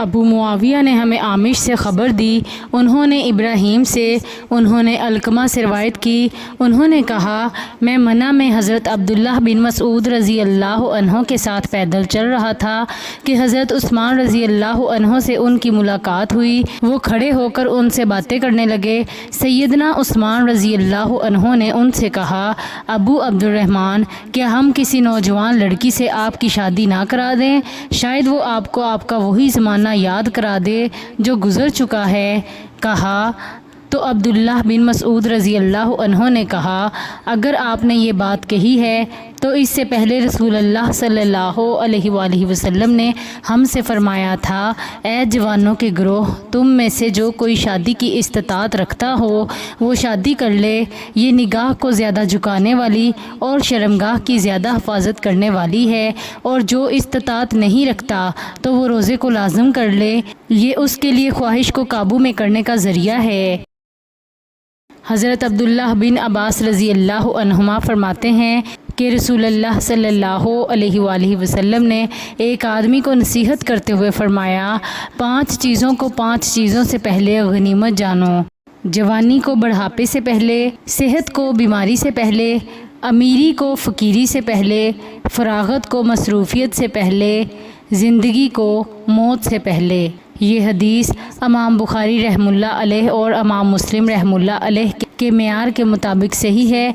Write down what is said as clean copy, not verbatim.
ابو معاویہ نے ہمیں عامش سے خبر دی، انہوں نے ابراہیم سے، انہوں نے علقمہ سے روایت کی، انہوں نے کہا میں منع میں حضرت عبداللہ بن مسعود رضی اللہ عنہ کے ساتھ پیدل چل رہا تھا کہ حضرت عثمان رضی اللہ عنہ سے ان کی ملاقات ہوئی۔ وہ کھڑے ہو کر ان سے باتیں کرنے لگے۔ سیدنا عثمان رضی اللہ عنہ نے ان سے کہا ابو عبد الرحمن، کیا ہم کسی نوجوان لڑکی سے آپ کی شادی نہ کرا دیں؟ شاید وہ آپ کو آپ کا وہی زمانہ یاد کرا دے جو گزر چکا ہے۔ کہا تو عبداللہ بن مسعود رضی اللہ عنہ نے کہا اگر آپ نے یہ بات کہی ہے تو اس سے پہلے رسول اللہ صلی اللہ علیہ وآلہ وسلم نے ہم سے فرمایا تھا اے جوانوں کے گروہ، تم میں سے جو کوئی شادی کی استطاعت رکھتا ہو وہ شادی کر لے۔ یہ نگاہ کو زیادہ جھکانے والی اور شرمگاہ کی زیادہ حفاظت کرنے والی ہے، اور جو استطاعت نہیں رکھتا تو وہ روزے کو لازم کر لے، یہ اس کے لیے خواہش کو قابو میں کرنے کا ذریعہ ہے۔ حضرت عبداللہ بن عباس رضی اللہ عنہما فرماتے ہیں کہ رسول اللہ صلی اللہ علیہ وآلہ وسلم نے ایک آدمی کو نصیحت کرتے ہوئے فرمایا 5 چیزوں کو 5 چیزوں سے پہلے غنیمت جانو، جوانی کو بڑھاپے سے پہلے، صحت کو بیماری سے پہلے، امیری کو فقیری سے پہلے، فراغت کو مصروفیت سے پہلے، زندگی کو موت سے پہلے۔ یہ حدیث امام بخاری رحمہ اللہ علیہ اور امام مسلم رحمہ اللہ علیہ کے معیار کے مطابق صحیح ہے۔